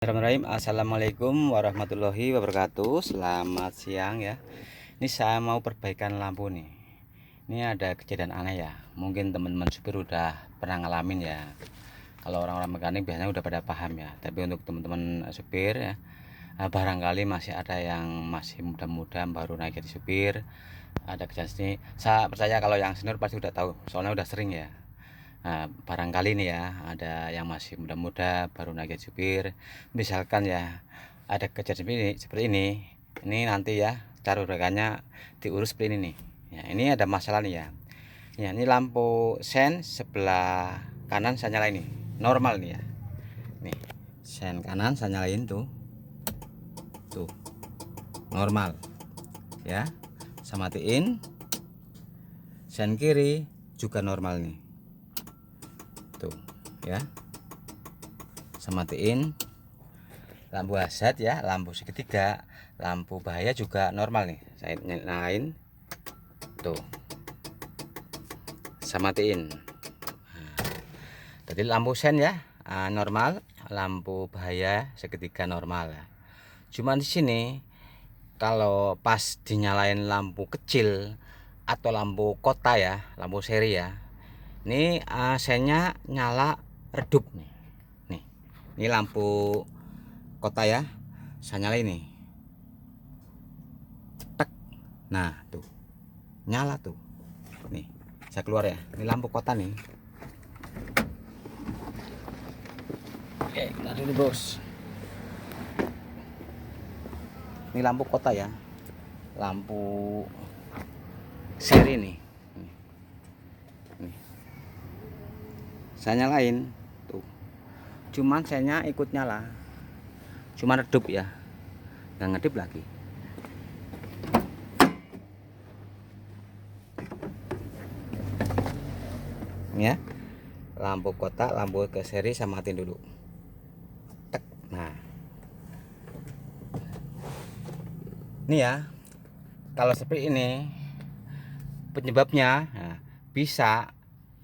Bismillahirrahmanirrahim. Assalamualaikum warahmatullahi wabarakatuh. Selamat siang ya. Ini saya mau perbaikan lampu nih. Ini ada kejadian aneh ya. Mungkin teman-teman supir udah pernah ngalamin ya. Kalau orang-orang mekanik biasanya udah pada paham ya. Tapi untuk teman-teman supir ya, barangkali masih ada yang masih muda-muda baru naik jadi supir. Ada kejadian sini. Saya percaya kalau yang senior pasti udah tahu. Soalnya udah sering ya. Nah, barangkali nih ya, ada yang masih muda-muda baru naik jadi supir. Misalkan ya, ada kejadian ini nanti ya, cara rekannya diurus seperti ini nih. Ya, ini ada masalah nih ya. Ya, ini lampu sen sebelah kanan saya nyalain nih, normal nih ya. Nih, sen kanan saya nyalain tuh, normal. Ya, saya matiin. Sen kiri juga normal nih. Tuh ya, saya matiin. Lampu hazard ya, lampu segitiga, lampu bahaya juga normal nih. Saya nyalain tuh, saya matiin. Jadi lampu sen ya normal, lampu bahaya segitiga normal ya. Cuman di sini kalau pas dinyalain lampu kecil atau lampu kota ya, lampu seri ya, ini sennya nyala redup nih. Ini lampu kota ya, saya nyalain nih, tek. Nah tuh nyala tuh. Nih saya keluar ya, ini lampu kota nih. Oke, kita dulu bos. Ini lampu kota ya, lampu seri nih. Nih. Saya nyalain tuh, cuman saya ikut nyala, cuman redup ya, nggak ngedip lagi. Ya, lampu kota, lampu ke seri saya matiin dulu. Tek. Nah ini ya, kalau seperti ini penyebabnya bisa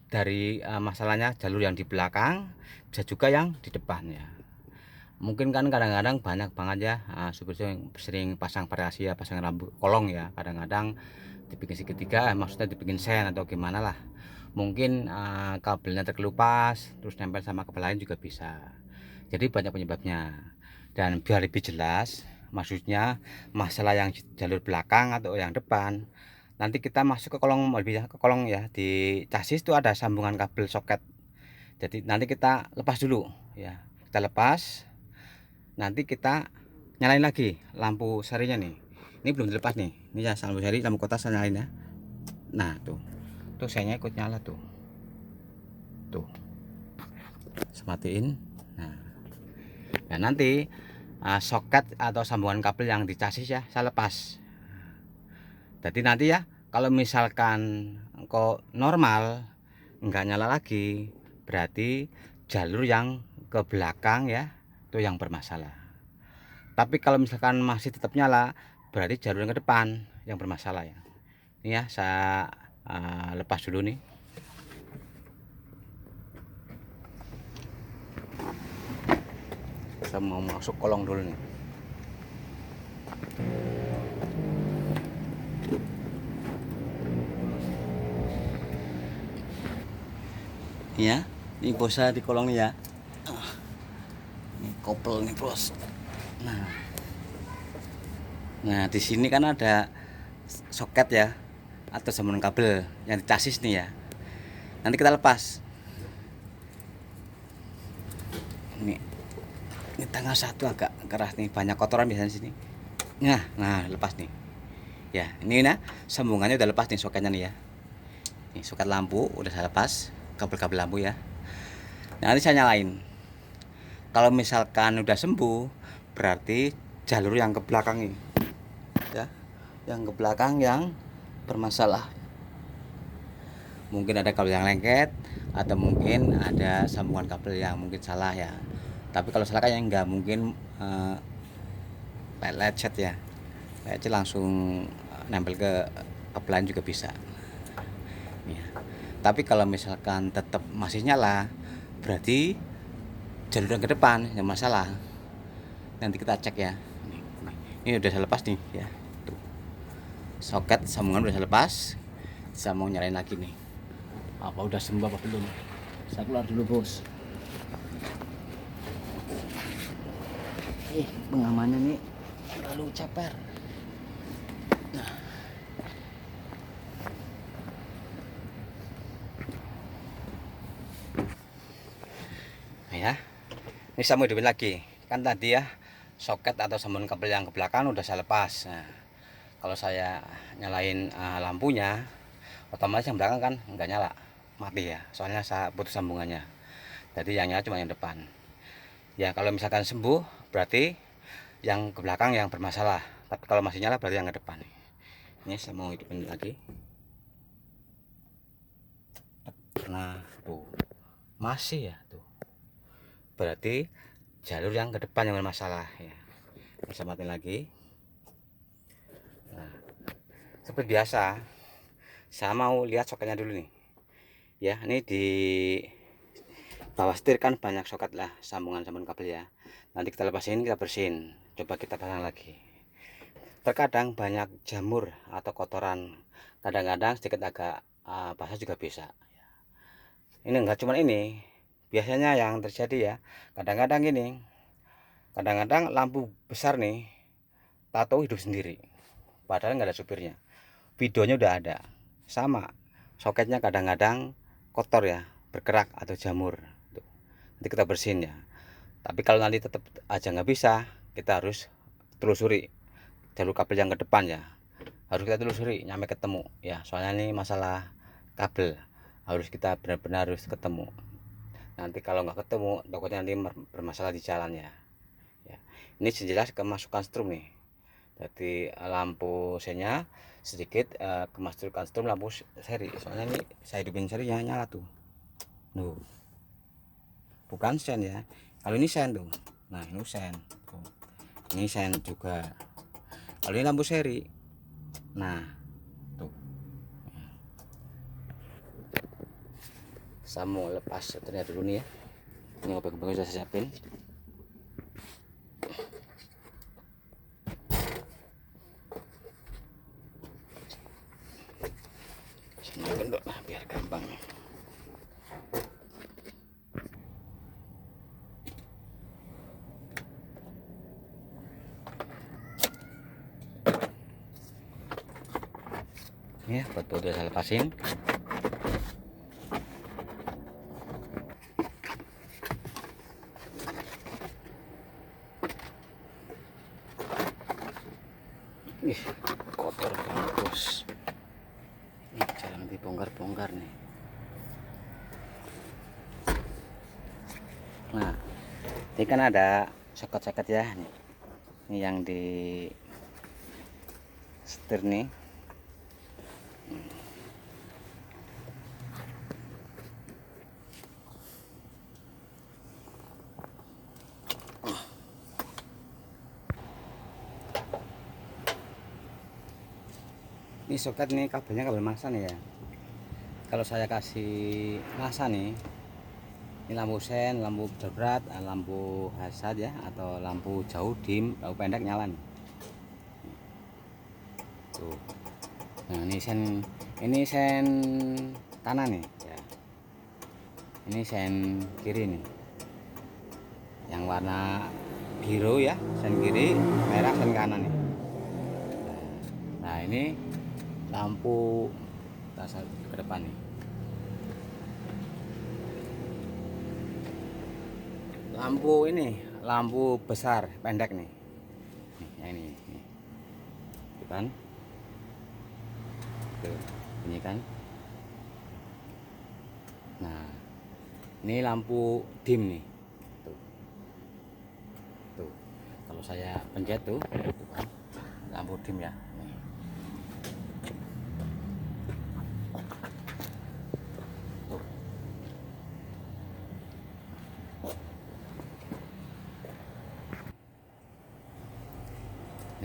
dari masalahnya jalur yang di belakang, bisa juga yang di depan ya. Mungkin kan kadang-kadang banyak banget ya supir yang sering pasang variasi ya, pasang lampu kolong ya, kadang-kadang dibikin segitiga, maksudnya dibikin sen atau gimana lah. Mungkin kabelnya terkelupas terus nempel sama kabel lain juga bisa. Jadi banyak penyebabnya. Dan biar lebih jelas, maksudnya masalah yang jalur belakang atau yang depan, nanti kita masuk ke kolong mobil ya, ke kolong ya, di chassis itu ada sambungan kabel soket. Jadi nanti kita lepas dulu ya, kita lepas, nanti kita nyalain lagi lampu serinya nih. Ini belum dilepas nih, ini ya lampu seri, lampu kota saya nyalain ya. Nah tuh saya ikut nyala tuh, sematiin. Nah nanti soket atau sambungan kabel yang di chassis ya saya lepas. Jadi nanti ya, kalau misalkan kok normal nggak nyala lagi, berarti jalur yang ke belakang ya itu yang bermasalah. Tapi kalau misalkan masih tetap nyala, berarti jalur yang ke depan yang bermasalah ya. Ini ya saya lepas dulu nih. Saya mau masuk kolong dulu nih. Ya, ini bosa di kolong nih ya. Ini kopel nih bos. Nah di sini kan ada soket ya, atau sambungan kabel yang di chassis nih ya. Nanti kita lepas. Ini tanggal 1 agak keras nih, banyak kotoran biasanya di sini. Nah lepas nih. Ya ini nah sambungannya udah lepas nih, soketnya nih ya. Ini soket lampu udah saya lepas, kabel-kabel lampu ya. Nah, nanti saya nyalain. Kalau misalkan udah sembuh, berarti jalur yang ke belakang ini ya, yang ke belakang yang bermasalah. Mungkin ada kabel yang lengket, atau mungkin ada sambungan kabel yang mungkin salah ya. Tapi kalau salah kayaknya nggak mungkin lecet ya, lecet langsung nempel ke kabel lain juga bisa ya. Tapi kalau misalkan tetap masih nyala, berarti jalur yang ke depan yang masalah. Nanti kita cek ya. Ini udah saya lepas nih ya. Tuh. Soket sambungan udah saya lepas. Saya mau nyalain lagi nih. Apa udah sembuh apa belum? Saya keluar dulu, bos. Pengamannya nih terlalu ceper. Nah. Ya. Ini saya mau hidupin lagi. Kan tadi ya soket atau sambungan kabel yang ke belakang udah saya lepas. Nah, kalau saya nyalain lampunya, otomatis yang belakang kan nggak nyala, mati ya. Soalnya saya putus sambungannya. Jadi yang nyala cuma yang depan. Ya kalau misalkan sembuh berarti yang ke belakang yang bermasalah. Tapi kalau masih nyala berarti yang ke depan. Ini saya mau hidupin lagi. Nah tuh masih ya tuh. Berarti jalur yang ke depan yang bermasalah ya. Bisa mati lagi. Nah, seperti biasa saya mau lihat soketnya dulu nih ya. Ini di bawah setir kan banyak soket lah, sambungan kabel ya. Nanti kita lepasin, kita bersihin, coba kita pasang lagi. Terkadang banyak jamur atau kotoran, kadang-kadang sedikit agak basah juga bisa. Ini enggak cuma ini, biasanya yang terjadi ya, kadang-kadang ini, kadang-kadang lampu besar nih tato hidup sendiri padahal nggak ada supirnya. Videonya udah ada, sama soketnya kadang-kadang kotor ya, berkerak atau jamur. Nanti kita bersihin ya. Tapi kalau nanti tetap aja nggak bisa, kita harus telusuri jalur kabel yang ke depan ya. Harus kita telusuri nyampe ketemu ya. Soalnya ini masalah kabel, harus kita benar-benar harus ketemu. Nanti kalau nggak ketemu, takutnya nanti bermasalah di jalan ya. Ini jelas kemasukan strum nih. Jadi lampu senya sedikit kemasukan strum lampu seri. Soalnya ini saya hidupin seri nyala tuh. Nuh. Bukan sen ya. Kalau ini sen tuh. Nah, ini sen. Tuh. Ini sen juga. Kalau ini lampu seri. Nah, tuh. Saya mau lepas setirnya dulu nih ya. Ini obeng-obeng sudah saya siapin. Saya gendok lah biar gampang. Ya, betul udah saya lepasin. Ih, kotor bos. Ih, jangan dibongkar-bongkar nih. Nah, ini kan ada soket-soket ya nih. Ini yang di setir nih. Ini soket nih kabelnya kabel masa nih ya. Kalau saya kasih masa nih, ini lampu sen, lampu berat, lampu hazard ya, atau lampu jauh dim, lampu pendek nyala nih. Tuh. Nah ini sen kanan nih ya. Ini sen kiri nih. Yang warna biru ya, sen kiri, merah sen kanan nih. Nah ini lampu ke depan nih. Lampu ini, lampu besar pendek nih. Nih, yang ini nih. Tuh kan? Tuh, ini kan. Nah, ini lampu dim nih. Tuh. Tuh. Kalau saya pencet tuh kan. Lampu dim ya. Nih. Tuh.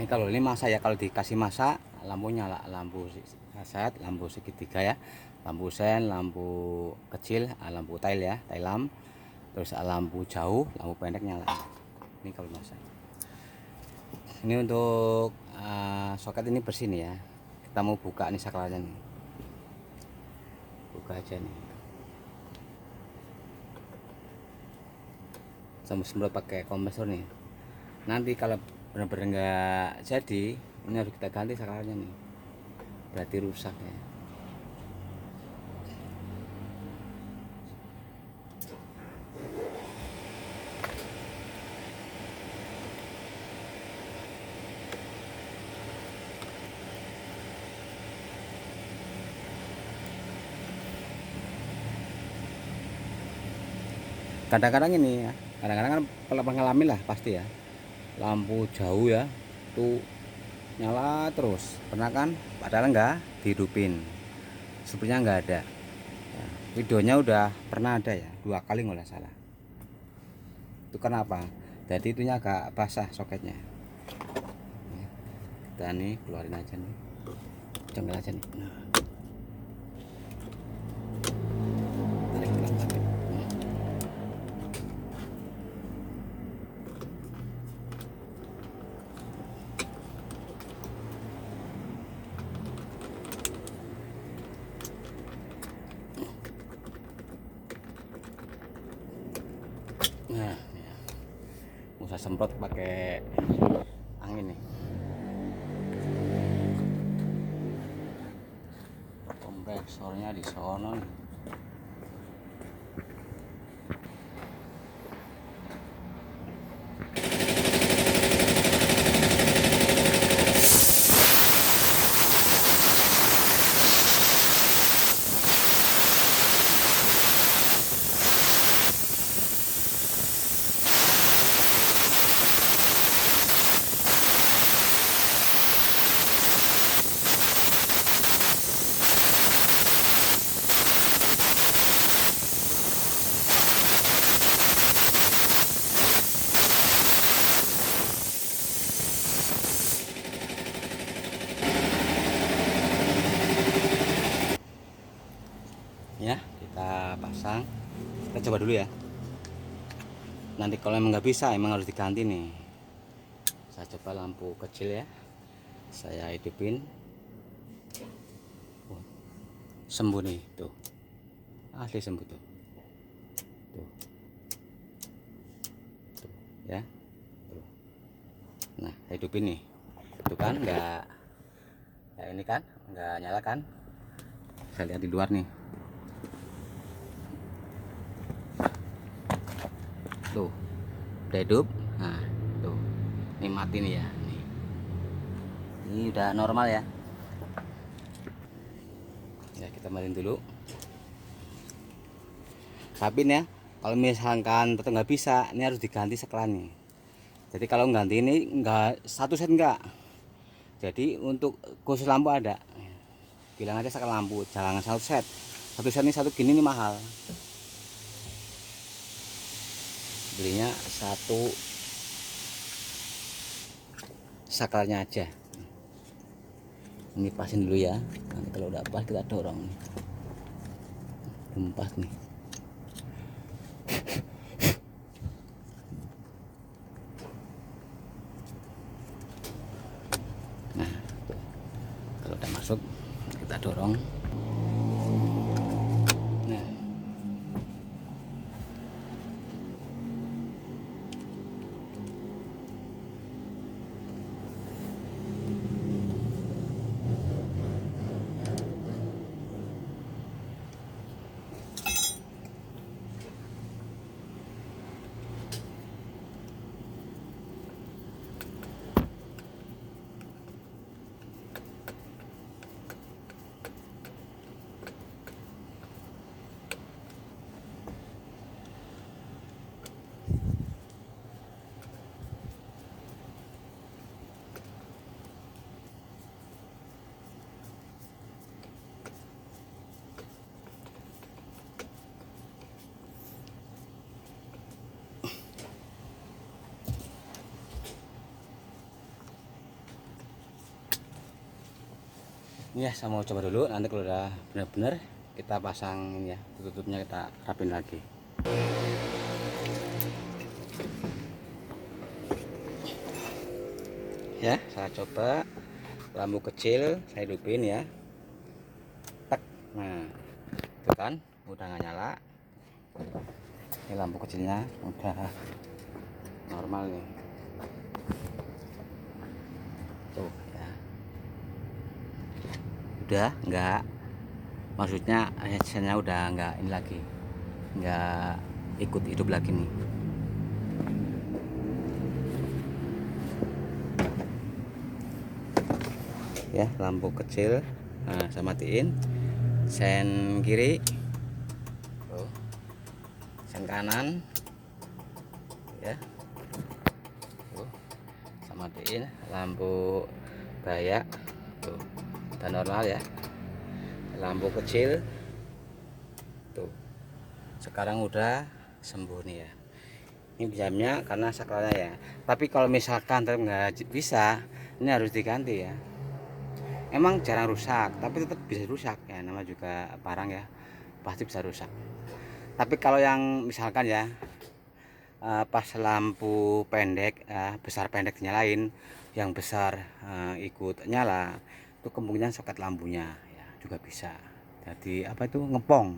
Ini kalau ini masa ya, kalau dikasih masa lampunya nyala, lampu hazard, lampu segitiga ya, lampu sen, lampu kecil, lampu tail ya, tail lamp, terus lampu jauh, lampu pendek nyala. Ini kalau masa. Ini untuk soket ini bersih nih ya. Kita mau buka nih saklarnya nih. Buka aja nih. Sama semprot pakai kompresor nih. Nanti kalau benar-benar nggak jadi, ini harus kita ganti saklarnya nih. Berarti rusak ya. Kadang-kadang ini ya, kadang-kadang kan kalau mengalami lah pasti ya, lampu jauh ya tuh nyala terus, pernah kan, padahal nggak dihidupin, sepertinya nggak ada ya, videonya udah pernah ada ya, 2 kali nggak salah. Itu kenapa? Jadi itunya agak basah soketnya. Kita nih keluarin aja nih, congkel aja nih. Tarik pelan-pelan. Nah, ya. Usah semprot pakai angin nih. Kompresornya di sono nih. Ya, kita pasang, kita coba dulu ya. Nanti kalau emang nggak bisa, emang harus diganti nih. Saya coba lampu kecil ya, saya hidupin. Sembuh nih tuh, asli sembuh tuh, tuh, tuh ya tuh. Nah, hidupin nih, itu kan nggak ya, ini kan nggak nyala kan, saya lihat di luar nih tuh, udah hidup. Nah tuh, ini mati nih ya, ini udah normal ya. Ya, kita matiin dulu. Tapi nih ya, kalau misalkan tetap nggak bisa, ini harus diganti seklan nih. Jadi kalau ganti ini nggak satu set enggak. Jadi untuk khusus lampu ada. Bilang aja seklan lampu, jangan satu set. Satu set ini satu gini nih mahal. Belinya satu sakalnya aja. Ini pasin dulu ya. Nanti kalau udah pas kita dorong nih. Pas nih. Nah, kalau udah masuk kita dorong. Nah, ini ya, saya mau coba dulu. Nanti kalau udah benar-benar kita pasang ini ya, tutupnya kita rapin lagi. Ya, saya coba lampu kecil saya hidupin ya. Tak. Nah, itu kan udah nggak nyala. Ini lampu kecilnya udah normal nih. Tuh ya. Udah nggak, maksudnya headsetnya udah nggak ini lagi, nggak ikut hidup lagi nih. Ya, lampu kecil. Nah, saya matiin sen kiri, tuh, sen kanan ya, tuh, saya matiin lampu bahaya tuh, dan normal ya. Lampu kecil tuh sekarang udah sembuh nih ya. Ini jamnya karena sakralnya ya, tapi kalau misalkan nggak bisa, ini harus diganti ya. Emang jarang rusak, tapi tetap bisa rusak ya, nama juga barang ya, pasti bisa rusak. Tapi kalau yang misalkan ya pas lampu pendek besar pendek dinyalain, yang besar ikut nyala, itu kemungkinan soket lampunya ya juga bisa jadi apa itu ngepong,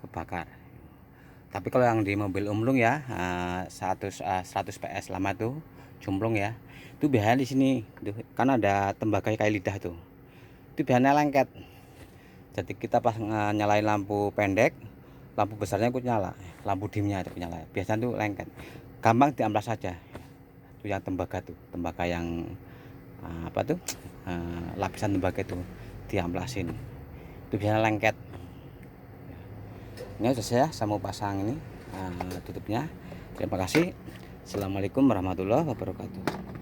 kebakar. Tapi kalau yang di mobil umlung ya 100 PS lama tuh jumblong ya, itu biasanya di sini tuh, kan ada tembaga kayak lidah tuh, itu biasanya lengket. Jadi kita pas nyalain lampu pendek, lampu besarnya ikut nyala, lampu dimnya ikut nyala, biasanya tuh lengket. Gampang diamplas saja. Itu yang tembaga tuh, tembaga yang apa tuh lapisan tembaga itu diamplasin, itu biasanya lengket. Ini sudah saya mau pasang ini tutupnya. Terima kasih. Assalamualaikum warahmatullahi wabarakatuh.